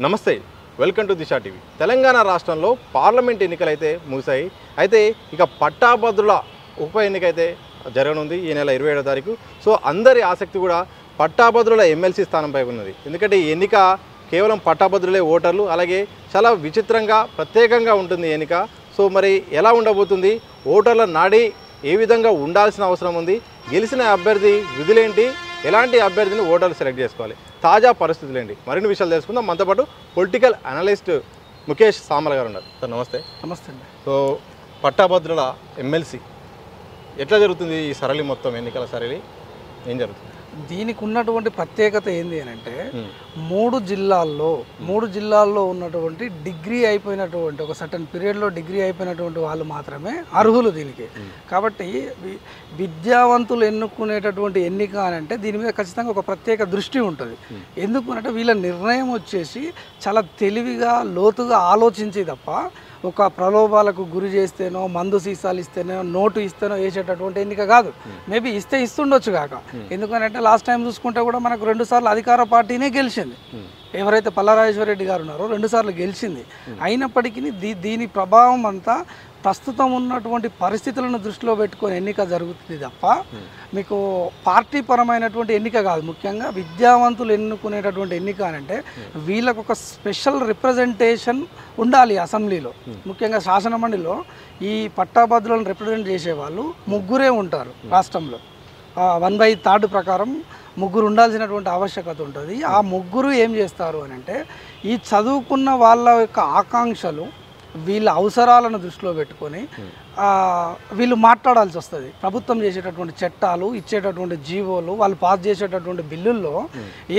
నమస్తే, welcome to Disha TV. Telangana రాష్ట్రంలో parliament ఎన్నికలు అయితే ముగిశాయి. అయితే ఇక పట్టాభద్రుల ఉప ఎన్నిక అయితే జరగనుంది ఈ నెల 27వ తారీఖు. సో అందరి ఆసక్తి కూడా పట్టాభద్రుల ఎమ్మెల్సీ స్థానంపై ఉన్నది. ఎందుకంటే ఈ ఎన్నిక కేవలం పట్టాభద్రులే ఓటర్లు, అలాగే చాలా విచిత్రంగా ప్రత్యేకంగా ఉంటుంది ఎన్నిక. సో మరి ఎలా ఉండబోతుంది, ఓటర్ల నాడి ఏ విధంగా ఉండాల్సిన అవసరం ఉంది, గెలిచిన అభ్యర్థి విధులేంటి, ఎలాంటి అభ్యర్థిని ఓటర్లు సెలెక్ట్ చేసుకోవాలి, తాజా పరిస్థితులు ఏంటి, మరిన్ని విషయాలు తెలుసుకుందాం. మనతో పాటు పొలిటికల్ అనలిస్ట్ ముఖేష్ సామల గారు ఉన్నారు. సార్ నమస్తే. నమస్తే అండి. సో పట్టాభద్రుల ఎమ్మెల్సీ ఎట్లా జరుగుతుంది ఈ సరళి, మొత్తం ఎన్నికల సరళి ఏం జరుగుతుంది? దీనికి ఉన్నటువంటి ప్రత్యేకత ఏంది అని అంటే మూడు జిల్లాల్లో ఉన్నటువంటి డిగ్రీ అయిపోయినటువంటి ఒక సర్టన్ పీరియడ్లో డిగ్రీ అయిపోయినటువంటి వాళ్ళు మాత్రమే అర్హులు దీనికి. కాబట్టి విద్యావంతులు ఎన్నుకునేటటువంటి ఎన్నిక అని అంటే దీని మీద ఖచ్చితంగా ఒక ప్రత్యేక దృష్టి ఉంటుంది. ఎందుకు అంటే వీళ్ళ నిర్ణయం వచ్చేసి చాలా తెలివిగా లోతుగా ఆలోచించి తప్ప ఒక ప్రలోభాలకు గురి చేస్తేనో, మందు సీసాలు ఇస్తేనో, నోటు ఇస్తేనో వేసేటటువంటి ఎన్నిక కాదు. మేబీ ఇస్తుండొచ్చు కాక, ఎందుకంటే లాస్ట్ టైం చూసుకుంటే కూడా మనకు 2 సార్లు అధికార పార్టీనే గెలిచింది. ఎవరైతే పల్లారాజేశ్వర రెడ్డి గారు ఉన్నారో 2 సార్లు గెలిచింది. అయినప్పటికీ దీని ప్రభావం అంతా ప్రస్తుతం ఉన్నటువంటి పరిస్థితులను దృష్టిలో పెట్టుకొని ఎన్నిక జరుగుతుంది తప్ప మీకు పార్టీ పరమైనటువంటి ఎన్నిక కాదు. ముఖ్యంగా విద్యావంతులు ఎన్నుకునేటటువంటి ఎన్నిక అని అంటే వీళ్ళకు ఒక స్పెషల్ రిప్రజెంటేషన్ ఉండాలి అసెంబ్లీలో. ముఖ్యంగా శాసనమండలిలో ఈ పట్టాభద్రులను రిప్రజెంట్ చేసేవాళ్ళు ముగ్గురే ఉంటారు రాష్ట్రంలో. 1/3 ప్రకారం ముగ్గురు ఉండాల్సినటువంటి ఆవశ్యకత ఉంటుంది. ఆ ముగ్గురు ఏం చేస్తారు అని అంటే ఈ చదువుకున్న వాళ్ళ యొక్క ఆకాంక్షలు, వీళ్ళ అవసరాలను దృష్టిలో పెట్టుకొని వీళ్ళు మాట్లాడాల్సి వస్తుంది. ప్రభుత్వం చేసేటటువంటి చట్టాలు, ఇచ్చేటటువంటి జీవోలు, వాళ్ళు పాస్ చేసేటటువంటి బిల్లుల్లో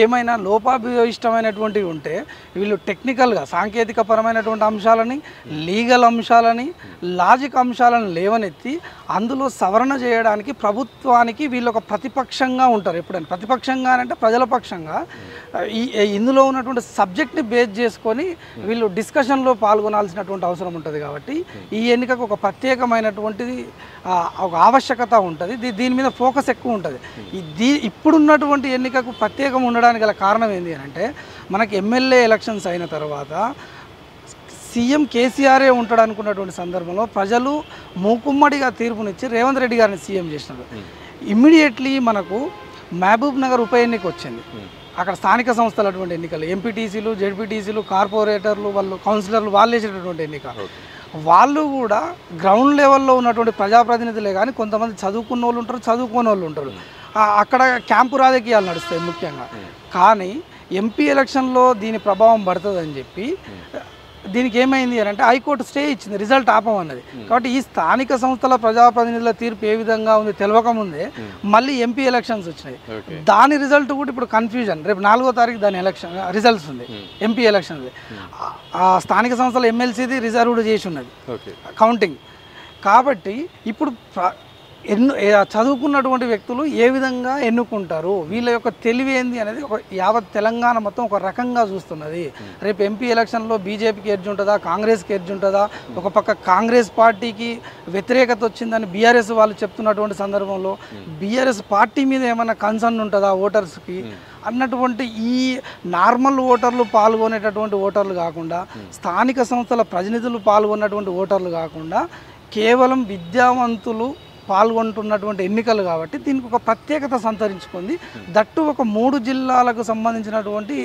ఏమైనా లోపాభిష్టమైనటువంటివి ఉంటే వీళ్ళు టెక్నికల్గా సాంకేతిక పరమైనటువంటి అంశాలని, లీగల్ అంశాలని, లాజిక్ అంశాలను లేవనెత్తి అందులో సవరణ చేయడానికి ప్రభుత్వానికి వీళ్ళు ఒక ప్రతిపక్షంగా ఉంటారు. ఎప్పుడైనా ప్రతిపక్షంగా అంటే ప్రజల పక్షంగా ఇందులో ఉన్నటువంటి సబ్జెక్ట్ని బేస్ చేసుకొని వీళ్ళు డిస్కషన్లో పాల్గొనాల్సినటువంటి అవసరం ఉంటుంది. కాబట్టి ఈ ఎన్నికకు ఒక ప్రత్యేకమైనటువంటిది ఒక ఆవశ్యకత ఉంటుంది. దీని మీద ఫోకస్ ఎక్కువ ఉంటుంది. ఇప్పుడున్నటువంటి ఎన్నికకు ప్రత్యేకం ఉండడానికి గల కారణం ఏంటి అని అంటే మనకి ఎమ్మెల్యే ఎలక్షన్స్ అయిన తర్వాత సీఎం కేసీఆరే ఉంటాడు అనుకున్నటువంటి సందర్భంలో ప్రజలు మూకుమ్మడిగా తీర్పునిచ్చి రేవంత్ రెడ్డి గారిని సీఎం చేసినారు. ఇమ్మీడియట్లీ మనకు మహబూబ్ నగర్ ఉప ఎన్నిక వచ్చింది. అక్కడ స్థానిక సంస్థలు అటువంటి ఎన్నికలు, ఎంపీటీసీలు, జెడ్పీటీసీలు, కార్పొరేటర్లు, వాళ్ళు కౌన్సిలర్లు, వాళ్ళు వేసేటటువంటి ఎన్నిక. వాళ్ళు కూడా గ్రౌండ్ లెవెల్లో ఉన్నటువంటి ప్రజాప్రతినిధులే కానీ కొంతమంది చదువుకున్న వాళ్ళు ఉంటారు, చదువుకోని వాళ్ళు ఉంటారు. అక్కడ క్యాంపు రాజకీయాలు నడుస్తాయి ముఖ్యంగా. కానీ ఎంపీ ఎలక్షన్లో దీని ప్రభావం పడుతుందని చెప్పి దీనికి ఏమైంది అని అంటే హైకోర్టు స్టే ఇచ్చింది, రిజల్ట్ ఆపమన్నది. కాబట్టి ఈ స్థానిక సంస్థల ప్రజాప్రతినిధుల తీర్పు ఏ విధంగా ఉంది తెలియకముందే మళ్ళీ ఎంపీ ఎలక్షన్స్ వచ్చినాయి. దాని రిజల్ట్ కూడా ఇప్పుడు కన్ఫ్యూజన్. రేపు 4వ తారీఖు దాని ఎలక్షన్ రిజల్ట్స్ ఉంది, ఎంపీ ఎలక్షన్. ఆ స్థానిక సంస్థల ఎమ్మెల్సీది రిజర్వ్డ్ చేసి ఉన్నది కౌంటింగ్. కాబట్టి ఇప్పుడు చదువుకున్నటువంటి వ్యక్తులు ఏ విధంగా ఎన్నుకుంటారు, వీళ్ళ యొక్క తెలివి ఏంది అనేది ఒక యావత్ తెలంగాణ మొత్తం ఒక రకంగా చూస్తున్నది. రేపు ఎంపీ ఎలక్షన్లో బీజేపీకి ఎడ్జ్ ఉంటుందా, కాంగ్రెస్కి ఎడ్జ్ ఉంటుందా, ఒక పక్క కాంగ్రెస్ పార్టీకి వ్యతిరేకత వచ్చిందని బీఆర్ఎస్ వాళ్ళు చెప్తున్నటువంటి సందర్భంలో బీఆర్ఎస్ పార్టీ మీద ఏమైనా కన్సర్న్ ఉంటుందా ఓటర్స్కి అన్నటువంటి ఈ నార్మల్ ఓటర్లు పాల్గొనేటటువంటి ఓటర్లు కాకుండా, స్థానిక సంస్థల ప్రతినిధులు పాల్గొన్నటువంటి ఓటర్లు కాకుండా కేవలం విద్యావంతులు పాల్గొంటున్నటువంటి ఎన్నికలు. కాబట్టి దీనికి ఒక ప్రత్యేకత సంతరించుకుంది. దట్టు ఒక 3 జిల్లాలకు సంబంధించినటువంటి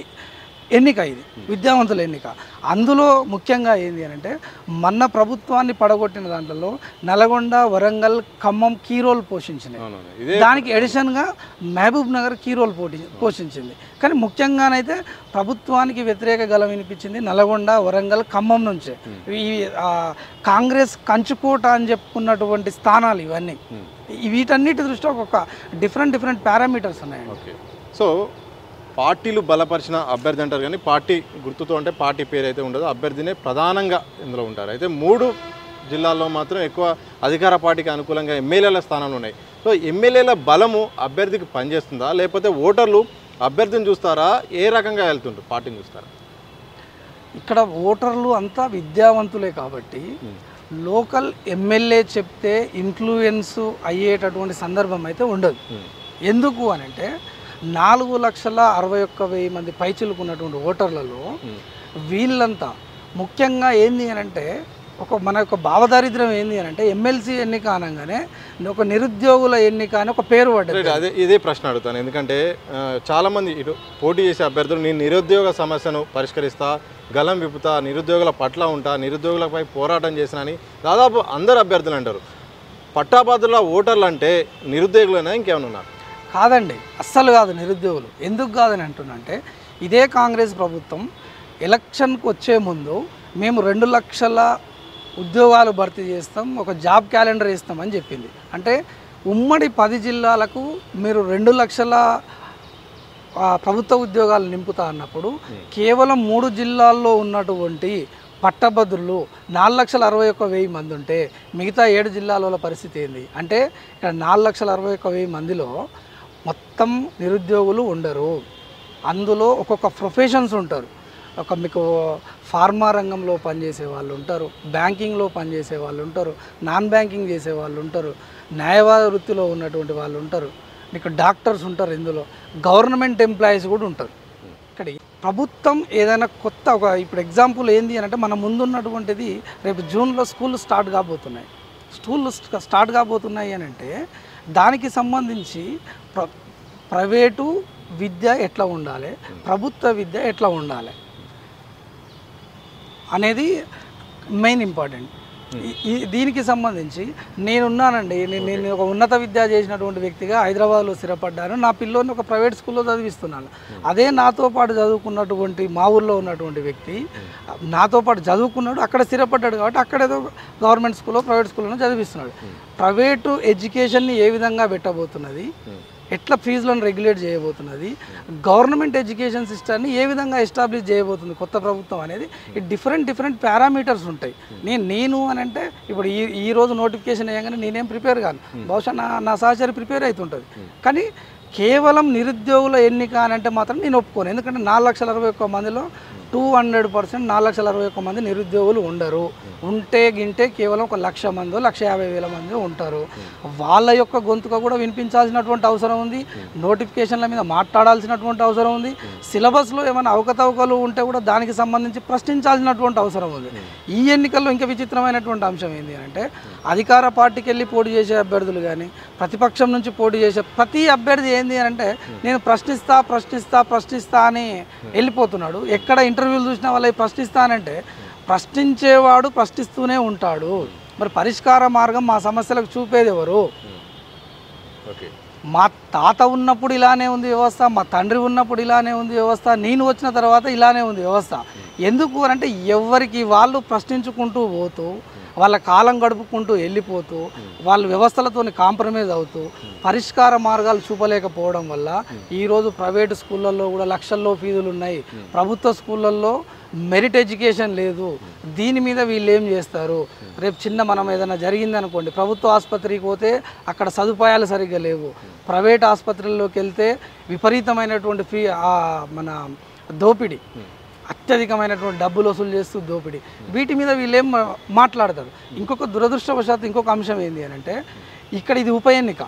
ఎన్నిక ఇది, విద్యావంతుల ఎన్నిక. అందులో ముఖ్యంగా ఏంటి అని అంటే మన ప్రభుత్వాన్ని పడగొట్టిన దాంట్లో నల్గొండ, వరంగల్, ఖమ్మం కీ రోల్ పోషించినాయి. దానికి ఎడిషన్గా మహబూబ్ నగర్ కీ రోల్ పోషించింది. కానీ ముఖ్యంగానైతే ప్రభుత్వానికి వ్యతిరేక గలం వినిపించింది నల్గొండ, వరంగల్, ఖమ్మం నుంచే. ఈ కాంగ్రెస్ కంచుకోట అని చెప్పుకున్నటువంటి స్థానాలు ఇవన్నీ. వీటన్నిటి దృష్ట్యా ఒక డిఫరెంట్ పారామీటర్స్ ఉన్నాయి. సో పార్టీలు బలపరిచిన అభ్యర్థి అంటారు, కానీ పార్టీ గుర్తుతో అంటే పార్టీ పేరు అయితే ఉండదు, అభ్యర్థినే ప్రధానంగా ఇందులో ఉంటారు. అయితే 3 జిల్లాల్లో మాత్రం ఎక్కువ అధికార పార్టీకి అనుకూలంగా ఎమ్మెల్యేల స్థానాలు ఉన్నాయి. సో ఎమ్మెల్యేల బలము అభ్యర్థికి పనిచేస్తుందా, లేకపోతే ఓటర్లు అభ్యర్థిని చూస్తారా, ఏ రకంగా వెళ్తుంటారు, పార్టీని చూస్తారా? ఇక్కడ ఓటర్లు అంతా విద్యావంతులే కాబట్టి లోకల్ ఎమ్మెల్యే చెప్తే ఇన్ఫ్లుయెన్స్ అయ్యేటటువంటి సందర్భం అయితే ఉండదు. ఎందుకు అని అంటే 4,61,000 మంది పైచిలుకున్నటువంటి ఓటర్లలో వీళ్ళంతా ముఖ్యంగా ఏంది అని అంటే మన యొక్క భావదారిద్ర్యం ఏంది అని అంటే ఎమ్మెల్సీ ఎన్నిక అనగానే ఒక నిరుద్యోగుల ఎన్నిక అని ఒక పేరు పడ్డది. ఇదే ప్రశ్న అడుగుతాను, ఎందుకంటే చాలామంది ఇటు పోటీ చేసే అభ్యర్థులు నేను నిరుద్యోగ సమస్యను పరిష్కరిస్తా, గలం విప్పుతా, నిరుద్యోగుల పట్ల ఉంటా, నిరుద్యోగులపై పోరాటం చేసినని దాదాపు అందరు అభ్యర్థులు అంటారు. పట్టాభద్రుల ఓటర్లు అంటే నిరుద్యోగులైనా ఇంకేమైనా ఉన్నారు? కాదండి, అస్సలు కాదు నిరుద్యోగులు. ఎందుకు కాదని అంటున్నంటే ఇదే కాంగ్రెస్ ప్రభుత్వం ఎలక్షన్కి వచ్చే ముందు మేము 2 లక్షల ఉద్యోగాలు భర్తీ చేస్తాం, ఒక జాబ్ క్యాలెండర్ ఇస్తామని చెప్పింది. అంటే ఉమ్మడి 10 జిల్లాలకు మీరు 2 లక్షల ప్రభుత్వ ఉద్యోగాలు నింపుతా అన్నప్పుడు కేవలం 3 జిల్లాల్లో ఉన్నటువంటి పట్టభద్రులు 4,61,000 మంది ఉంటే మిగతా 7 జిల్లాల పరిస్థితి ఏంది అంటే ఇక్కడ 4,61,000 మందిలో మొత్తం నిరుద్యోగులు ఉండరు. అందులో ఒక్కొక్క ప్రొఫెషన్స్ ఉంటారు. మీకు ఫార్మా రంగంలో పనిచేసే వాళ్ళు ఉంటారు, బ్యాంకింగ్లో పనిచేసే వాళ్ళు ఉంటారు, నాన్ బ్యాంకింగ్ చేసే వాళ్ళు ఉంటారు, న్యాయవాద వృత్తిలో ఉన్నటువంటి వాళ్ళు ఉంటారు, మీకు డాక్టర్స్ ఉంటారు, ఇందులో గవర్నమెంట్ ఎంప్లాయీస్ కూడా ఉంటారు. ఇక్కడ ప్రభుత్వం ఏదైనా కొత్త ఇప్పుడు ఎగ్జాంపుల్ ఏంది అని అంటే మన ముందున్నటువంటిది రేపు జూన్లో స్కూళ్ళు స్టార్ట్ కాబోతున్నాయి అని అంటే దానికి సంబంధించి ప్రైవేటు విద్య ఎట్లా ఉండాలి, ప్రభుత్వ విద్య ఎట్లా ఉండాలి అనేది మెయిన్ ఇంపార్టెంట్. దీనికి సంబంధించి నేనున్నానండి, నేను ఒక ఉన్నత విద్య చేసినటువంటి వ్యక్తిగా హైదరాబాద్లో స్థిరపడ్డాను. నా పిల్లోని ఒక ప్రైవేట్ స్కూల్లో చదివిస్తున్నాను. అదే నాతో పాటు చదువుకున్నటువంటి మా ఊర్లో ఉన్నటువంటి వ్యక్తి నాతో పాటు చదువుకున్నాడు, అక్కడ స్థిరపడ్డాడు కాబట్టి అక్కడేదో గవర్నమెంట్ స్కూల్లో ప్రైవేట్ స్కూల్లో చదివిస్తున్నాడు. ప్రైవేటు ఎడ్యుకేషన్ని ఏ విధంగా పెట్టబోతున్నది, ఎట్లా ఫీజులను రెగ్యులేట్ చేయబోతున్నది, గవర్నమెంట్ ఎడ్యుకేషన్ సిస్టమ్ని ఏ విధంగా ఎస్టాబ్లిష్ చేయబోతుంది కొత్త ప్రభుత్వం అనేది డిఫరెంట్ పారామీటర్స్ ఉంటాయి. నేను అని అంటే ఇప్పుడు ఈ రోజు నోటిఫికేషన్ వేయగానే నేనేం ప్రిపేర్ కాను, బహుశా నా సహచరి ప్రిపేర్ అవుతుంటుంది. కానీ కేవలం నిరుద్యోగుల ఎన్నిక అని అంటే మాత్రం నేను ఒప్పుకోను. ఎందుకంటే 4,61,000 మందిలో 200% 4,61,000 మంది నిరుద్యోగులు ఉండరు. ఉంటే గింటే కేవలం 1,00,000 మందో 1,50,000 మంది ఉంటారు. వాళ్ళ యొక్క గొంతుక కూడా వినిపించాల్సినటువంటి అవసరం ఉంది, నోటిఫికేషన్ల మీద మాట్లాడాల్సినటువంటి అవసరం ఉంది, సిలబస్లో ఏమైనా అవకతవకలు ఉంటే కూడా దానికి సంబంధించి ప్రశ్నించాల్సినటువంటి అవసరం ఉంది. ఈ ఎన్నికల్లో ఇంకా విచిత్రమైనటువంటి అంశం ఏంటి అంటే అధికార పార్టీకి వెళ్ళి పోటీ చేసే అభ్యర్థులు కానీ ప్రతిపక్షం నుంచి పోటీ చేసే ప్రతి అభ్యర్థి ఏంది అని అంటే నేను ప్రశ్నిస్తా అని వెళ్ళిపోతున్నాడు. ఎక్కడ ఇంటర్వ్యూలు చూసినా వాళ్ళకి ప్రశ్నిస్తానంటే ప్రశ్నించేవాడు ప్రశ్నిస్తూనే ఉంటాడు. మరి పరిష్కార మార్గం మా సమస్యలకు చూపేది ఎవరు? మా తాత ఉన్నప్పుడు ఇలానే ఉంది వ్యవస్థ, మా తండ్రి ఉన్నప్పుడు ఇలానే ఉంది వ్యవస్థ, నేను వచ్చిన తర్వాత ఇలానే ఉంది వ్యవస్థ. ఎందుకు అంటే ఎవరికి వాళ్ళు ప్రశ్నించుకుంటూ పోతూ వాళ్ళ కాలం గడుపుకుంటూ వెళ్ళిపోతూ వాళ్ళ వ్యవస్థలతో కాంప్రమైజ్ అవుతూ పరిష్కార మార్గాలు చూపలేకపోవడం వల్ల ఈరోజు ప్రైవేటు స్కూళ్ళల్లో కూడా లక్షల్లో ఫీజులు ఉన్నాయి, ప్రభుత్వ స్కూళ్ళల్లో మెరిట్ ఎడ్యుకేషన్ లేదు. దీని మీద వీళ్ళు ఏం చేస్తారు? రేపు మనం ఏదైనా జరిగింది అనుకోండి, ప్రభుత్వ ఆసుపత్రికి పోతే అక్కడ సదుపాయాలు సరిగ్గా లేవు, ప్రైవేట్ ఆసుపత్రుల్లోకి వెళ్తే విపరీతమైనటువంటి మన దోపిడీ, అత్యధికమైనటువంటి డబ్బులు వసూలు చేస్తూ దోపిడీ, వీటి మీద వీళ్ళేం మాట్లాడతారు. ఇంకొక దురదృష్టవశాత్తు ఇంకొక అంశం ఏంటి అని అంటే ఇక్కడ ఇది ఉప ఎన్నిక.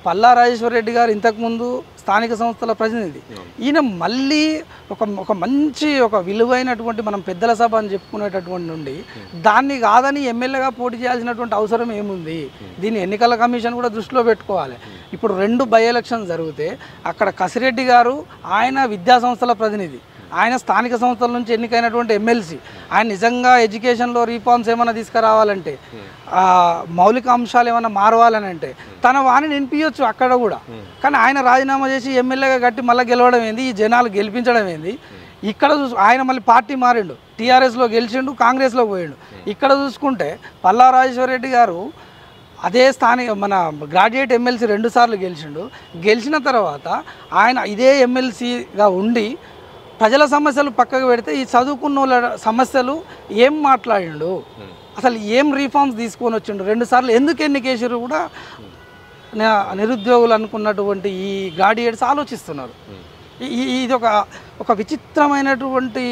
పల్లా రాజేశ్వర రెడ్డి గారు ఇంతకుముందు స్థానిక సంస్థల ప్రతినిధి, ఈయన మళ్ళీ ఒక మంచి విలువైనటువంటి మనం పెద్దల సభ అని చెప్పుకునేటటువంటి నుండి దాన్ని కాదని ఎమ్మెల్యేగా పోటీ చేయాల్సినటువంటి అవసరం ఏముంది? దీన్ని ఎన్నికల కమిషన్ కూడా దృష్టిలో పెట్టుకోవాలి. ఇప్పుడు 2 బై ఎలక్షన్స్ జరిగితే అక్కడ కసిరెడ్డి గారు ఆయన విద్యా సంస్థల ప్రతినిధి, ఆయన స్థానిక సంస్థల నుంచి ఎన్నికైనటువంటి ఎమ్మెల్సీ, ఆయన నిజంగా ఎడ్యుకేషన్లో రీఫార్మ్స్ ఏమైనా తీసుకురావాలంటే మౌలిక అంశాలు ఏమైనా మారవాలని అంటే తన వాణిని వినిపించవచ్చు అక్కడ కూడా. కానీ ఆయన రాజీనామా చేసి ఎమ్మెల్యేగా కట్టి మళ్ళీ గెలవడం ఏంది, ఈ జనాలు గెలిపించడం ఏంది? ఇక్కడ ఆయన మళ్ళీ పార్టీ మారిండు, టీఆర్ఎస్లో గెలిచిండు, కాంగ్రెస్లో పోయిండు. ఇక్కడ చూసుకుంటే పల్లా రాజేశ్వర రెడ్డి గారు అదే మన గ్రాడ్యుయేట్ ఎమ్మెల్సీ 2 సార్లు గెలిచిండు. గెలిచిన తర్వాత ఆయన ఇదే ఎమ్మెల్సీగా ఉండి ప్రజల సమస్యలు పక్కకు పెడితే ఈ చదువుకున్న వాళ్ళ సమస్యలు ఏం మాట్లాడిండు, అసలు ఏం రీఫార్మ్స్ తీసుకొని వచ్చిండు, 2 సార్లు ఎందుకు ఎన్నికేసారు కూడా నిరుద్యోగులు అనుకున్నటువంటి ఈ గ్రాడ్యుయేట్స్ ఆలోచిస్తున్నారు. ఇది ఒక విచిత్రమైనటువంటి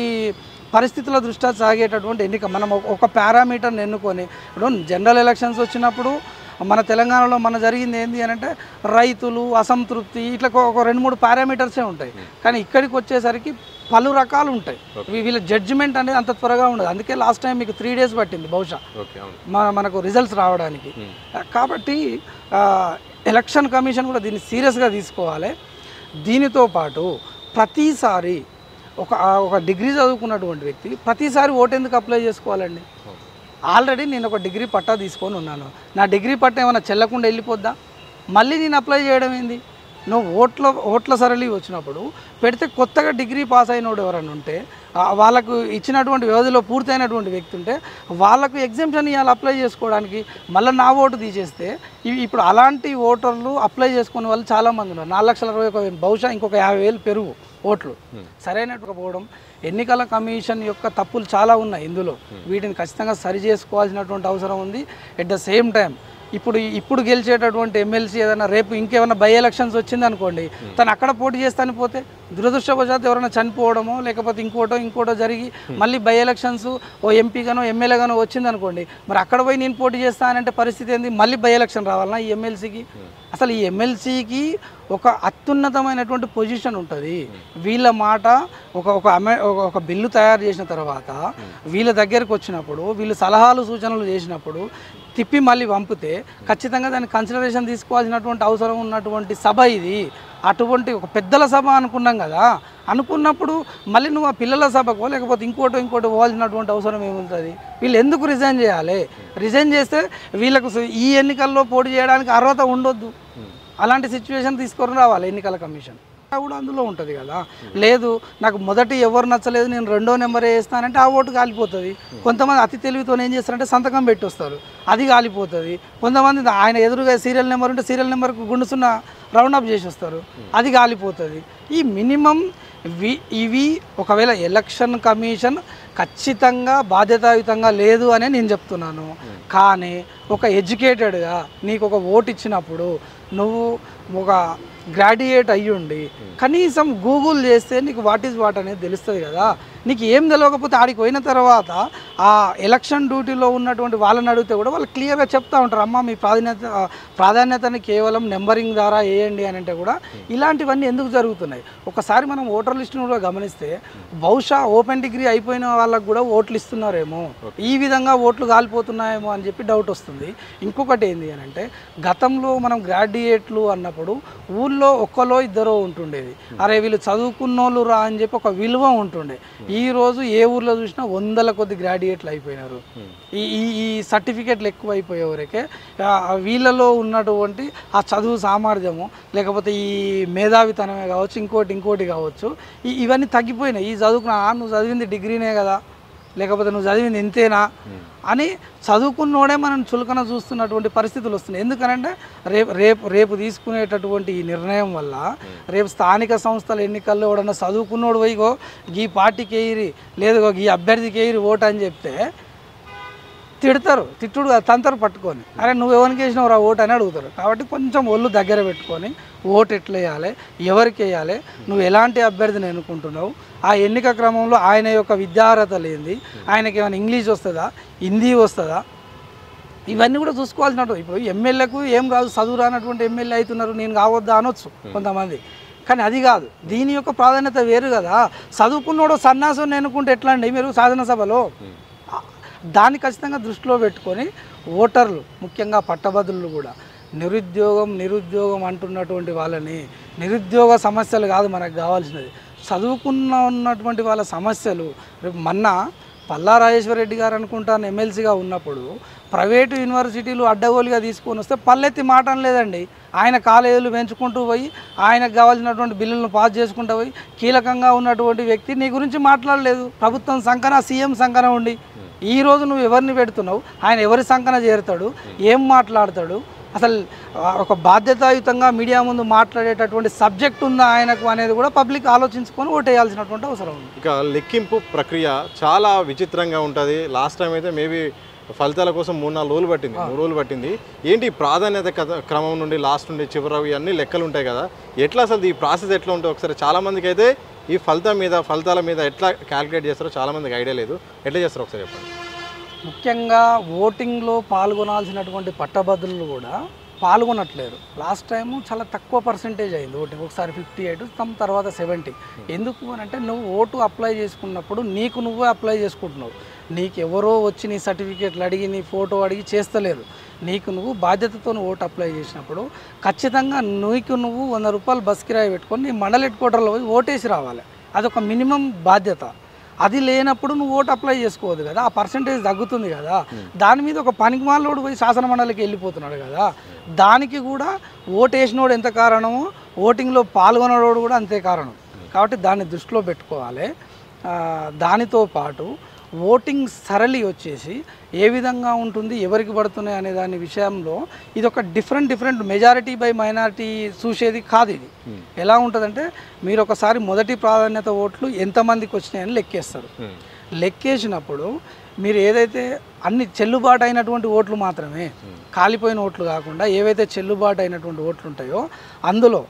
పరిస్థితుల దృష్ట్యా సాగేటటువంటి ఎన్నిక. మనం ఒక పారామీటర్ని ఎన్నుకొని ఇప్పుడు జనరల్ ఎలక్షన్స్ వచ్చినప్పుడు మన తెలంగాణలో మన జరిగింది ఏంది అని అంటే రైతులు అసంతృప్తి ఇట్లా ఒక 2-3 పారామీటర్సే ఉంటాయి. కానీ ఇక్కడికి వచ్చేసరికి పలు రకాలు ఉంటాయి. వీళ్ళ జడ్జిమెంట్ అనేది అంత త్వరగా ఉండదు. అందుకే లాస్ట్ టైం మీకు 3 days పట్టింది బహుశా మనకు రిజల్ట్స్ రావడానికి. కాబట్టి ఎలక్షన్ కమిషన్ కూడా దీన్ని సీరియస్గా తీసుకోవాలి. దీనితో పాటు ప్రతిసారి ఒక డిగ్రీ చదువుకున్నటువంటి వ్యక్తి ప్రతిసారి ఓటు ఎందుకు అప్లై చేసుకోవాలండి? ఆల్రెడీ నేను ఒక డిగ్రీ పట్టా తీసుకొని ఉన్నాను. నా డిగ్రీ పట్టా ఏమైనా చెల్లకుండా వెళ్ళిపోద్దా? మళ్ళీ నేను అప్లై చేయడం ఏంది? నువ్వు ఓట్ల సరళి వచ్చినప్పుడు పెడితే కొత్తగా డిగ్రీ పాస్ అయినోడు ఎవరైనా ఉంటే వాళ్ళకు ఇచ్చినటువంటి వ్యవధిలో పూర్తయినటువంటి వ్యక్తి ఉంటే వాళ్ళకు ఎగ్జామ్షన్ ఇవాళ అప్లై చేసుకోవడానికి మళ్ళీ నా ఓటు తీసేస్తే ఇప్పుడు అలాంటి ఓటర్లు అప్లై చేసుకునే వాళ్ళు చాలామంది ఉన్నారు. 4,61,000 బహుశా ఇంకొక 50,000 పెరుగు ఓట్లు సరైనట్టుగా పోవడం. ఎన్నికల కమిషన్ యొక్క తప్పులు చాలా ఉన్నాయి ఇందులో. వీటిని ఖచ్చితంగా సరి చేసుకోవాల్సినటువంటి అవసరం ఉంది. ఎట్ ద సేమ్ టైం ఇప్పుడు గెలిచేటటువంటి ఎమ్మెల్సీ ఏదైనా రేపు ఇంకేమైనా బై ఎలక్షన్స్ వచ్చింది అనుకోండి, తను అక్కడ పోటీ చేస్తాను పోతే దురదృష్టవశాత్తు ఎవరైనా చనిపోవడమో లేకపోతే ఇంకోటో జరిగి మళ్ళీ బై ఎలక్షన్స్ ఓ ఎంపీగానో ఎమ్మెల్యేగానో వచ్చింది అనుకోండి, మరి అక్కడ పోయి నేను పోటీ చేస్తానంటే పరిస్థితి ఏంది? మళ్ళీ బై ఎలక్షన్ రావాలన్నా ఈ ఎమ్మెల్సీకి? అసలు ఈ ఎమ్మెల్సీకి ఒక అత్యున్నతమైనటువంటి పొజిషన్ ఉంటుంది. వీళ్ళ మాట ఒక బిల్లు తయారు చేసిన తర్వాత వీళ్ళ దగ్గరకు వచ్చినప్పుడు వీళ్ళు సలహాలు సూచనలు చేసినప్పుడు తిప్పి మళ్ళీ పంపితే ఖచ్చితంగా దాన్ని కన్సిడరేషన్ తీసుకోవాల్సినటువంటి అవసరం ఉన్నటువంటి సభ ఇది. అటువంటి ఒక పెద్దల సభ అనుకున్నాం కదా, అనుకున్నప్పుడు మళ్ళీ నువ్వు ఆ పిల్లల సభకో లేకపోతే ఇంకోటి పోవాల్సినటువంటి అవసరం ఏముంటుంది? వీళ్ళు ఎందుకు రిజైన్ చేయాలి? రిజైన్ చేస్తే వీళ్ళకు ఈ ఎన్నికల్లో పోటీ చేయడానికి అర్హత ఉండొద్దు. అలాంటి సిచ్యువేషన్ తీసుకొని రావాలి ఎన్నికల కమిషన్ కూడా అందులో ఉంటుంది కదా. లేదు నాకు మొదటి ఎవరు నచ్చలేదు నేను 2వ నెంబర్ వేస్తానంటే ఆ ఓటు కాలిపోతుంది. కొంతమంది అతి తెలివితో ఏం చేస్తారంటే సంతకం పెట్టి వస్తారు, అది కాలిపోతుంది. కొంతమంది ఆయన ఎదురుగా సీరియల్ నెంబర్ ఉంటే సీరియల్ నెంబర్కు గుండుసున్న రౌండప్ చేసి వస్తారు, అది కాలిపోతుంది. ఈ మినిమం ఇవి ఒకవేళ ఎలక్షన్ కమిషన్ ఖచ్చితంగా బాధ్యతాయుతంగా లేదు అనే నేను చెప్తున్నాను. కానీ ఒక ఎడ్యుకేటెడ్గా నీకు ఒక ఓటు ఇచ్చినప్పుడు నువ్వు ఒక గ్రాడ్యుయేట్ అయ్యుండి కనీసం గూగుల్ చేస్తే నీకు వాట్ ఈజ్ వాట్ అనేది తెలుస్తుంది కదా. నీకు ఏం తెలియకపోతే ఆడికి పోయిన తర్వాత ఆ ఎలక్షన్ డ్యూటీలో ఉన్నటువంటి వాళ్ళని అడిగితే కూడా వాళ్ళు క్లియర్గా చెప్తూ ఉంటారు, అమ్మ మీ ప్రాధాన్యతని కేవలం నెంబరింగ్ ద్వారా వేయండి అని అంటే కూడా ఇలాంటివన్నీ ఎందుకు జరుగుతున్నాయి? ఒకసారి మనం ఓటర్ లిస్టును కూడా గమనిస్తే బహుశా ఓపెన్ డిగ్రీ అయిపోయిన వాళ్ళకు కూడా ఓట్లు ఇస్తున్నారేమో, ఈ విధంగా ఓట్లు కాలిపోతున్నాయేమో అని చెప్పి డౌట్ వస్తుంది. ఇంకొకటి ఏంటి అని అంటే గతంలో మనం గ్రాడ్యుయేట్లు అన్నప్పుడు ఊళ్ళో ఒక్కలో ఇద్దరో ఉంటుండేది. అరే వీళ్ళు చదువుకున్నోళ్ళు రా అని చెప్పి ఒక విలువ ఉంటుండే. ఈరోజు ఏ ఊర్లో చూసినా 100ల కొద్ది గ్రాడ్యుయేట్లు అయిపోయినారు. ఈ సర్టిఫికెట్లు ఎక్కువ అయిపోయేవరకే వీళ్ళలో ఉన్నటువంటి ఆ చదువు సామర్థ్యము లేకపోతే ఈ మేధావితనమే కావచ్చు ఇంకోటి కావచ్చు ఇవన్నీ తగ్గిపోయినాయి. ఈ నువ్వు చదివింది డిగ్రీనే కదా లేకపోతే నువ్వు చదివింది ఇంతేనా అని చదువుకున్నోడే మనం చులకన చూస్తున్నటువంటి పరిస్థితులు వస్తున్నాయి. ఎందుకనంటే రేపు తీసుకునేటటువంటి ఈ నిర్ణయం వల్ల రేపు స్థానిక సంస్థల ఎన్నికల్లో ఎవడన్నా చదువుకున్నోడు పోయిగో ఈ పార్టీకి వేయిరి లేదుగో ఈ అభ్యర్థికి వేయిరి ఓటు అని చెప్తే తిట్టుడు తంతరు పట్టుకొని అరే నువ్వు ఎవరికి వేసినావు రా ఓటు అని అడుగుతారు. కాబట్టి కొంచెం ఒళ్ళు దగ్గర పెట్టుకొని ఓటు ఎట్లా వేయాలి, ఎవరికి వేయాలి, నువ్వు ఎలాంటి అభ్యర్థిని ఎన్నుకుంటున్నావు, ఆ ఎన్నిక క్రమంలో ఆయన యొక్క విద్యార్హత లేనిది, ఆయనకి ఏమైనా ఇంగ్లీష్ వస్తుందా హిందీ వస్తుందా ఇవన్నీ కూడా చూసుకోవాల్సినట్టు. ఇప్పుడు ఎమ్మెల్యేకు ఏం కాదు చదువు రానటువంటి ఎమ్మెల్యే అవుతున్నారు, నేను కావద్దా అనొచ్చు కొంతమంది, కానీ అది కాదు. దీని యొక్క ప్రాధాన్యత వేరు కదా. చదువుకున్నోడు సన్నాసం ఎన్నుకుంటే ఎట్లా అండి మీరు శాసనసభలో? దాన్ని ఖచ్చితంగా దృష్టిలో పెట్టుకొని ఓటర్లు ముఖ్యంగా పట్టభద్రులు కూడా నిరుద్యోగం అంటున్నటువంటి వాళ్ళని నిరుద్యోగ సమస్యలు కాదు మనకు కావాల్సినది, ఉన్నటువంటి వాళ్ళ సమస్యలు. రేపు మొన్న పల్లా రాజేశ్వరరెడ్డి గారు అనుకుంటాను ఎమ్మెల్సీగా ఉన్నప్పుడు ప్రైవేటు యూనివర్సిటీలు అడ్డగోలుగా తీసుకొని వస్తే పల్లెత్తి మాట అనలేదండి. ఆయన కాలేజీలు పెంచుకుంటూ పోయి ఆయనకు కావాల్సినటువంటి బిల్లులను పాస్ చేసుకుంటూ పోయి కీలకంగా ఉన్నటువంటి వ్యక్తి నీ గురించి మాట్లాడలేదు. ప్రభుత్వం సంకన సీఎం సంకన ఉండి ఈరోజు నువ్వు ఎవరిని పెడుతున్నావు, ఆయన ఎవరి సంకన చేరుతాడు, ఏం మాట్లాడతాడు, అసలు ఒక బాధ్యతాయుతంగా మీడియా ముందు మాట్లాడేటటువంటి సబ్జెక్ట్ ఉందా ఆయనకు అనేది కూడా పబ్లిక్ ఆలోచించుకొని ఓటేయాల్సినటువంటి అవసరం ఉంది. ఇక లెక్కింపు ప్రక్రియ చాలా విచిత్రంగా ఉంటుంది. లాస్ట్ టైం అయితే మేబీ ఫలితాల కోసం 3 రోజులు పట్టింది. ఏంటి ప్రాధాన్యత క్రమం నుండి లాస్ట్ నుండి చివరి అన్ని లెక్కలు ఉంటాయి కదా, ఎట్లా అసలు ఈ ప్రాసెస్ ఎట్లా ఉంటుంది? ఒకసారి చాలామందికి అయితే ఈ ఫలితాల మీద ఎట్లా క్యాలిక్యులేట్ చేస్తారో చాలామందికి ఐడియా లేదు, ఎట్లా చేస్తారో ఒకసారి చెప్పండి. ముఖ్యంగా ఓటింగ్లో పాల్గొనాల్సినటువంటి పట్టభద్రులు కూడా పాల్గొనట్లేరు. లాస్ట్ టైము చాలా తక్కువ పర్సెంటేజ్ అయింది ఓటింగ్, ఒకసారి 58 తర్వాత 70. ఎందుకు అని అంటే నువ్వు ఓటు అప్లై చేసుకున్నప్పుడు నీకు నువ్వే అప్లై చేసుకుంటున్నావు. నీకు ఎవరో వచ్చి నీ సర్టిఫికేట్లు అడిగి నీ ఫోటో అడిగి చేస్తలేరు. నీకు నువ్వు బాధ్యతతో ఓటు అప్లై చేసినప్పుడు ఖచ్చితంగా నువ్వు 100 రూపాయలు బస్ కిరాయి పెట్టుకొని నీ మండల హెడ్ క్వార్టర్లో పోయి ఓటేసి రావాలి. అదొక మినిమం బాధ్యత. అది లేనప్పుడు నువ్వు ఓటు అప్లై చేసుకోవద్దు కదా, ఆ పర్సంటేజ్ తగ్గుతుంది కదా. దాని మీద ఒక పనికిమాలోడు పోయి శాసన మండలికి వెళ్ళిపోతున్నాడు కదా. దానికి కూడా ఓటేసినోడు ఎంత కారణమో ఓటింగ్లో పాల్గొనోడు కూడా అంతే కారణం. కాబట్టి దాన్ని దృష్టిలో పెట్టుకోవాలి. దానితో పాటు ఓటింగ్ సరళి వచ్చేసి ఏ విధంగా ఉంటుంది, ఎవరికి పడుతున్నాయి అనే దాని విషయంలో ఇది ఒక డిఫరెంట్ మెజారిటీ బై మైనారిటీ చూసేది కాదు. ఇది ఎలా ఉంటుందంటే మీరు ఒకసారి మొదటి ప్రాధాన్యత ఓట్లు ఎంతమందికి వచ్చినాయని లెక్కేస్తారు. లెక్కేసినప్పుడు మీరు ఏదైతే అన్ని చెల్లుబాటు అయినటువంటి ఓట్లు మాత్రమే, కాలిపోయిన ఓట్లు కాకుండా ఏవైతే చెల్లుబాటు అయినటువంటి ఓట్లు ఉంటాయో అందులో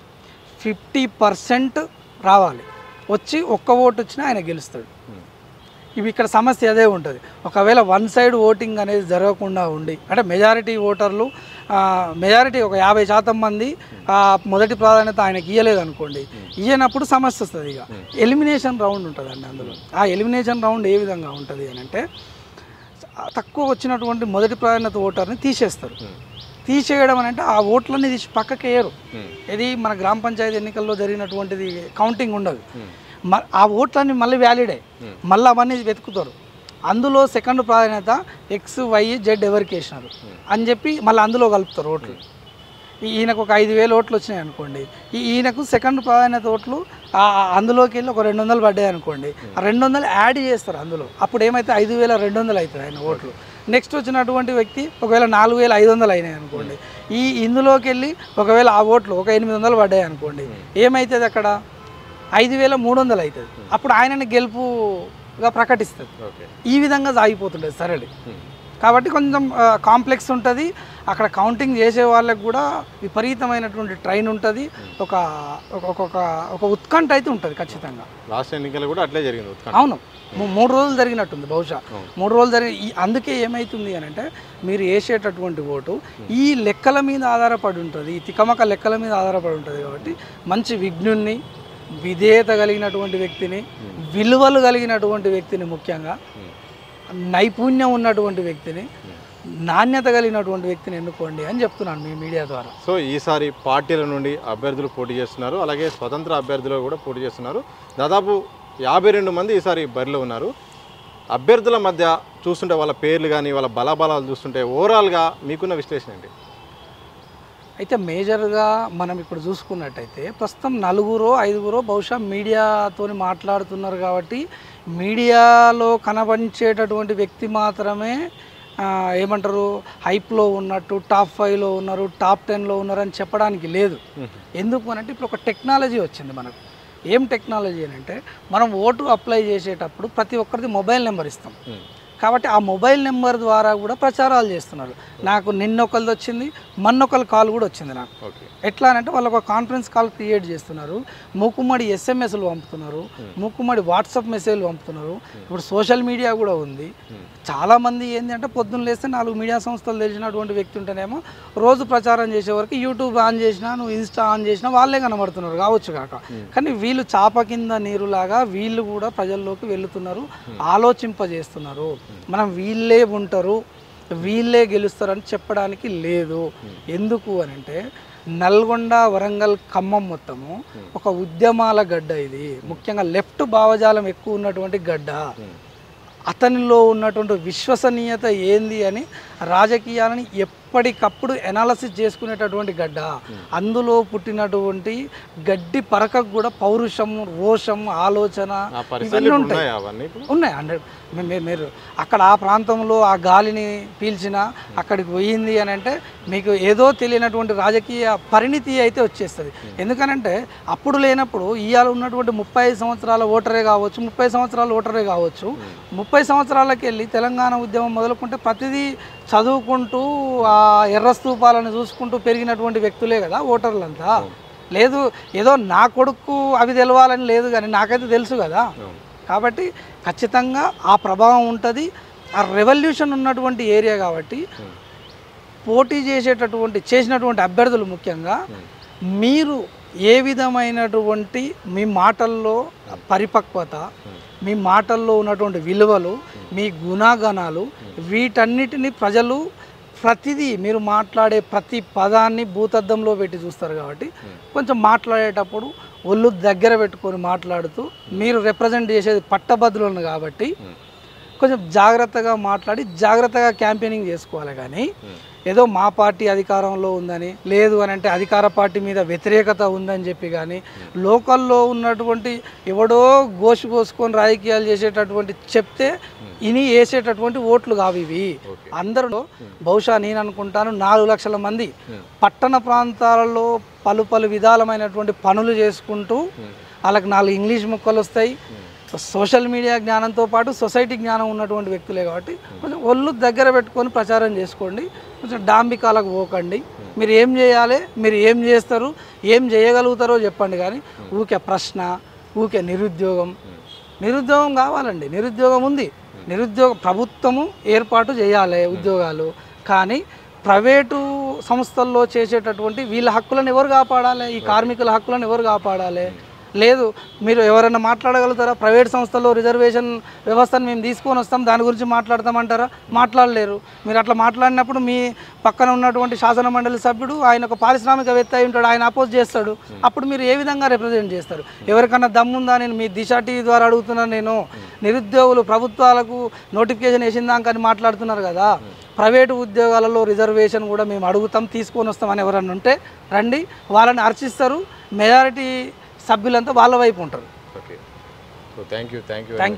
50% రావాలి. వచ్చి ఒక్క ఓటు వచ్చినా ఆయన గెలుస్తాడు. ఇవి ఇక్కడ సమస్య అదే ఉంటుంది. ఒకవేళ వన్ సైడ్ ఓటింగ్ అనేది జరగకుండా ఉండి అంటే మెజారిటీ ఓటర్లు మెజారిటీ ఒక 50% మంది మొదటి ప్రాధాన్యత ఆయనకి ఇవ్వలేదు అనుకోండి, ఇవ్వనప్పుడు సమస్య వస్తుంది. ఇక ఎలిమినేషన్ రౌండ్ ఉంటుందండి. అందులో ఆ ఎలిమినేషన్ రౌండ్ ఏ విధంగా ఉంటుంది అని అంటే తక్కువ వచ్చినటువంటి మొదటి ప్రాధాన్యత ఓటర్ని తీసేస్తారు. తీసేయడం అని అంటే ఆ ఓట్లన్నీ తీసి పక్కకి వేయరు. ఇది మన గ్రామ పంచాయతీ ఎన్నికల్లో జరిగినటువంటిది కౌంటింగ్ ఉండదు. ఆ ఓట్లన్నీ మళ్ళీ వ్యాలిడే, మళ్ళీ అవన్నీ వెతుకుతారు. అందులో సెకండ్ ప్రాధాన్యత XYZ ఎవరికి వేసినారు అని చెప్పి మళ్ళీ అందులో కలుపుతారు ఓట్లు. ఈయనకు ఒక 5,000 ఓట్లు వచ్చినాయి అనుకోండి, ఈయనకు సెకండ్ ప్రాధాన్యత ఓట్లు అందులోకి వెళ్ళి ఒక 200 పడ్డాయి అనుకోండి, ఆ 200 యాడ్ చేస్తారు అందులో. అప్పుడు ఏమైతే 5,200 అవుతుంది ఆయన ఓట్లు. నెక్స్ట్ వచ్చినటువంటి వ్యక్తి ఒకవేళ 4,500 అయినాయి అనుకోండి, ఇందులోకి వెళ్ళి ఒకవేళ ఆ ఓట్లు ఒక 800 పడ్డాయి అనుకోండి, ఏమవుతుంది అక్కడ 5,300 అవుతుంది. అప్పుడు ఆయనని గెలుపుగా ప్రకటిస్తుంది. ఈ విధంగా సాగిపోతుంటుంది సరళి. కాబట్టి కొంచెం కాంప్లెక్స్ ఉంటుంది. అక్కడ కౌంటింగ్ చేసే వాళ్ళకి కూడా విపరీతమైనటువంటి ట్రైన్ ఉంటుంది. ఒక ఉత్కంఠ అయితే ఉంటుంది ఖచ్చితంగా. లాస్ట్ ఎన్నికలు కూడా అట్లే జరిగింది. అవును, 3 రోజులు జరిగినట్టుంది బహుశా. 3 రోజులు జరిగి అందుకే ఏమవుతుంది అని అంటే మీరు వేసేటటువంటి ఓటు ఈ లెక్కల మీద ఆధారపడి ఉంటుంది, ఈ తికమక లెక్కల మీద ఆధారపడి ఉంటుంది. కాబట్టి మంచి విజ్ఞుణ్ణి, విధేయత కలిగినటువంటి వ్యక్తిని, విలువలు కలిగినటువంటి వ్యక్తిని, ముఖ్యంగా నైపుణ్యం ఉన్నటువంటి వ్యక్తిని, నాణ్యత కలిగినటువంటి వ్యక్తిని ఎన్నుకోండి అని చెప్తున్నాను మీ మీడియా ద్వారా. సో ఈసారి పార్టీల నుండి అభ్యర్థులు పోటీ చేస్తున్నారు, అలాగే స్వతంత్ర అభ్యర్థులు కూడా పోటీ చేస్తున్నారు. దాదాపు 52 మంది ఈసారి బరిలో ఉన్నారు. అభ్యర్థుల మధ్య చూస్తుంటే వాళ్ళ పేర్లు కానీ వాళ్ళ బలాబలాలు చూస్తుంటే ఓవరాల్గా మీకున్న విశ్లేషణ ఏంటి? అయితే మేజర్గా మనం ఇప్పుడు చూసుకున్నట్టయితే ప్రస్తుతం 4-5 బహుశా మీడియాతో మాట్లాడుతున్నారు. కాబట్టి మీడియాలో కనబడించేటటువంటి వ్యక్తి మాత్రమే ఏమంటారు హైప్లో ఉన్నట్టు, టాప్ 5లో ఉన్నారు, టాప్ 10లో ఉన్నారు అని చెప్పడానికి లేదు. ఎందుకు అనంటే ఇప్పుడు ఒక టెక్నాలజీ వచ్చింది మనకు. ఏం టెక్నాలజీ అని అంటే మనం ఓటు అప్లై చేసేటప్పుడు ప్రతి ఒక్కరిది మొబైల్ నెంబర్ ఇస్తాం. కాబట్టి ఆ మొబైల్ నెంబర్ ద్వారా కూడా ప్రచారాలు చేస్తున్నారు. నాకు నిన్నొకరిది వచ్చింది, మొన్నొకరి కాల్ కూడా వచ్చింది నాకు. ఎట్లా అంటే వాళ్ళు ఒక కాన్ఫరెన్స్ కాల్ క్రియేట్ చేస్తున్నారు, మూకుమ్మడి SMS-లు పంపుతున్నారు, మూకుమ్మడి వాట్సాప్ మెసేజ్లు పంపుతున్నారు. ఇప్పుడు సోషల్ మీడియా కూడా ఉంది. చాలామంది ఏంటి అంటే పొద్దున్న లేస్తే 4 మీడియా సంస్థలు తెలిసినటువంటి వ్యక్తి ఉంటేనేమో రోజు ప్రచారం చేసే వరకు యూట్యూబ్ ఆన్ చేసినా, నువ్వు ఇన్స్టా ఆన్ చేసినా వాళ్ళే కనబడుతున్నారు కావచ్చు కాక. కానీ వీళ్ళు చాప కింద నీరులాగా వీళ్ళు కూడా ప్రజల్లోకి వెళుతున్నారు, ఆలోచింపజేస్తున్నారు. మనం వీళ్ళే ఉంటారు, వీళ్ళే గెలుస్తారని చెప్పడానికి లేదు. ఎందుకు అని అంటే నల్గొండ, వరంగల్, ఖమ్మం మొత్తము ఒక ఉద్యమాల గడ్డ. ఇది ముఖ్యంగా లెఫ్ట్ భావజాలం ఎక్కువ ఉన్నటువంటి గడ్డ. అతనిలో ఉన్నటువంటి విశ్వసనీయత ఏంది అని రాజకీయాలని ఎప్పటికప్పుడు ఎనాలసిస్ చేసుకునేటటువంటి గడ్డ. అందులో పుట్టినటువంటి గడ్డి పరకకు కూడా పౌరుషం, రోషం, ఆలోచన ఇవన్నీ ఉంటాయి. 100 మీరు అక్కడ ఆ ప్రాంతంలో ఆ గాలిని పీల్చిన అక్కడికి పోయింది అని అంటే మీకు ఏదో తెలియనటువంటి రాజకీయ పరిణితి అయితే వచ్చేస్తుంది. ఎందుకనంటే అప్పుడు లేనప్పుడు ఇవాళ ఉన్నటువంటి 35 సంవత్సరాల ఓటరే కావచ్చు, 30 సంవత్సరాల ఓటరే కావచ్చు, 30 సంవత్సరాలకి వెళ్ళి తెలంగాణ ఉద్యమం మొదలుకుంటే ప్రతిదీ చదువుకుంటూ ఆ ఎర్ర స్తూపాలను చూసుకుంటూ పెరిగినటువంటి వ్యక్తులే కదా ఓటర్లంతా. లేదు ఏదో నా కొడుకు అవి తెలవాలని లేదు, కానీ నాకైతే తెలుసు కదా. కాబట్టి ఖచ్చితంగా ఆ ప్రభావం ఉంటుంది. ఆ రెవల్యూషన్ ఉన్నటువంటి ఏరియా కాబట్టి పోటీ చేసినటువంటి అభ్యర్థులు ముఖ్యంగా మీరు ఏ విధమైనటువంటి మీ మాటల్లో పరిపక్వత, మీ మాటల్లో ఉన్నటువంటి విలువలు, మీ గుణగణాలు, వీటన్నిటిని ప్రజలు ప్రతిదీ మీరు మాట్లాడే ప్రతి పదాన్ని భూతద్దంలో పెట్టి చూస్తారు కాబట్టి కొంచెం మాట్లాడేటప్పుడు ఒళ్ళు దగ్గర పెట్టుకొని మాట్లాడుతూ, మీరు రిప్రజెంట్ చేసేది పట్టభద్రులను కాబట్టి కొంచెం జాగ్రత్తగా మాట్లాడి జాగ్రత్తగా క్యాంపెయినింగ్ చేసుకోవాలి. కానీ ఏదో మా పార్టీ అధికారంలో ఉందని, లేదు అని అంటే అధికార పార్టీ మీద వ్యతిరేకత ఉందని చెప్పి కానీ లోకల్లో ఉన్నటువంటి ఎవడో కోసుకొని రాజకీయాలు చేసేటటువంటి చెప్తే ఇని వేసేటటువంటి ఓట్లు కావు ఇవి. అందరిలో బహుశా నేను అనుకుంటాను 4 లక్షల మంది పట్టణ ప్రాంతాలలో పలు విధాలమైనటువంటి పనులు చేసుకుంటూ వాళ్ళకి 4 ఇంగ్లీష్ ముక్కలు వస్తాయి, సోషల్ మీడియా జ్ఞానంతో పాటు సొసైటీ జ్ఞానం ఉన్నటువంటి వ్యక్తులే కాబట్టి కొంచెం ఒళ్ళు దగ్గర పెట్టుకొని ప్రచారం చేసుకోండి. కొంచెం డాంబికాలకు పోకండి. మీరు ఏం చేయాలి, మీరు ఏం చేస్తారు, ఏం చేయగలుగుతారో చెప్పండి. కానీ ఊకే ప్రశ్న, ఊకే నిరుద్యోగం కావాలండి. నిరుద్యోగం ఉంది. ప్రభుత్వము ఏర్పాటు చేయాలి ఉద్యోగాలు. కానీ ప్రైవేటు సంస్థల్లో చేసేటటువంటి వీళ్ళ హక్కులను ఎవరు కాపాడాలి? ఈ కార్మికుల హక్కులను ఎవరు కాపాడాలి? లేదు, మీరు ఎవరైనా మాట్లాడగలుగుతారా? ప్రైవేట్ సంస్థల్లో రిజర్వేషన్ వ్యవస్థను మేము తీసుకొని వస్తాం, దాని గురించి మాట్లాడతామంటారా? మాట్లాడలేరు. మీరు అట్లా మాట్లాడినప్పుడు మీ పక్కన ఉన్నటువంటి శాసన మండలి సభ్యుడు ఆయన ఒక పారిశ్రామికవేత్త అయి ఉంటాడు, ఆయన అపోజ్ చేస్తాడు. అప్పుడు మీరు ఏ విధంగా రిప్రజెంట్ చేస్తారు? ఎవరికన్నా దమ్ముందా? నేను మీ దిశ టీవీ ద్వారా అడుగుతున్నాను. నేను నిరుద్యోగులు ప్రభుత్వాలకు నోటిఫికేషన్ వేసిందాక అని మాట్లాడుతున్నారు కదా. ప్రైవేటు ఉద్యోగాలలో రిజర్వేషన్ కూడా మేము అడుగుతాం, తీసుకొని వస్తామని ఎవరన్నా ఉంటే రండి, వాళ్ళని అర్చిస్తారు. మెజారిటీ సభ్యులంతా వాళ్ళ వైపు ఉంటారు. ఓకే, సో థ్యాంక్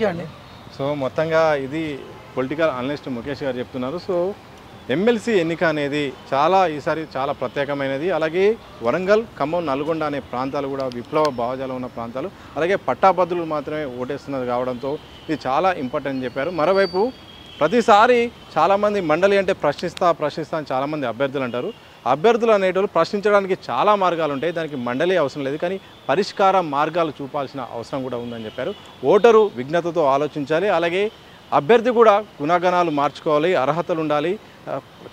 యూ అండి. సో మొత్తంగా ఇది పొలిటికల్ అనలిస్ట్ ముఖేష్ గారు చెప్తున్నారు. సో ఎమ్మెల్సీ ఎన్నిక అనేది ఈసారి చాలా ప్రత్యేకమైనది. అలాగే వరంగల్, ఖమ్మం, నల్గొండ అనే ప్రాంతాలు కూడా విప్లవ భావజాలం ఉన్న ప్రాంతాలు, అలాగే పట్టాభద్రులు మాత్రమే ఓటేస్తున్నది కావడంతో ఇది చాలా ఇంపార్టెంట్ అని చెప్పారు. మరోవైపు ప్రతిసారి చాలామంది మండలి అంటే ప్రశ్నిస్తా అని చాలామంది అభ్యర్థులు అంటారు. అభ్యర్థులు అనేటోళ్ళు ప్రశ్నించడానికి చాలా మార్గాలు ఉంటాయి, దానికి మండలి అవసరం లేదు. కానీ పరిష్కార మార్గాలు చూపాల్సిన అవసరం కూడా ఉందని చెప్పారు. ఓటరు విజ్ఞతతో ఆలోచించాలి. అలాగే అభ్యర్థి కూడా గుణగణాలు మార్చుకోవాలి, అర్హతలు ఉండాలి,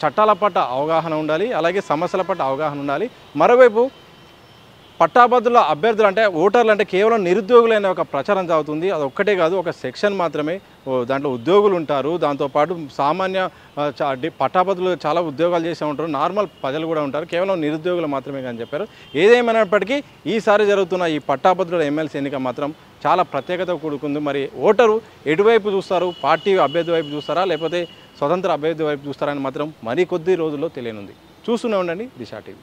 చట్టాల పట్ల అవగాహన ఉండాలి, అలాగే సమస్యల పట్ల అవగాహన ఉండాలి. మరోవైపు పట్టాభద్రుల అభ్యర్థులు అంటే ఓటర్లు అంటే కేవలం నిరుద్యోగులైన ఒక ప్రచారం సాగుతుంది. అది ఒక్కటే కాదు, ఒక సెక్షన్ మాత్రమే. దాంట్లో ఉద్యోగులు ఉంటారు, దాంతోపాటు సామాన్య పట్టాభద్రులు చాలా ఉద్యోగాలు చేసే ఉంటారు, నార్మల్ ప్రజలు కూడా ఉంటారు, కేవలం నిరుద్యోగులు మాత్రమే అని చెప్పారు. ఏదేమైనప్పటికీ ఈసారి జరుగుతున్న ఈ పట్టాభద్రుల ఎమ్మెల్సీ ఎన్నిక మాత్రం చాలా ప్రత్యేకత కూడుకుంది. మరి ఓటరు ఎటువైపు చూస్తారు? పార్టీ అభ్యర్థి వైపు చూస్తారా, లేకపోతే స్వతంత్ర అభ్యర్థి వైపు చూస్తారా అని మాత్రం మరికొద్ది రోజుల్లో తెలియనుంది. చూస్తూనే ఉండండి దిశ టీవీ.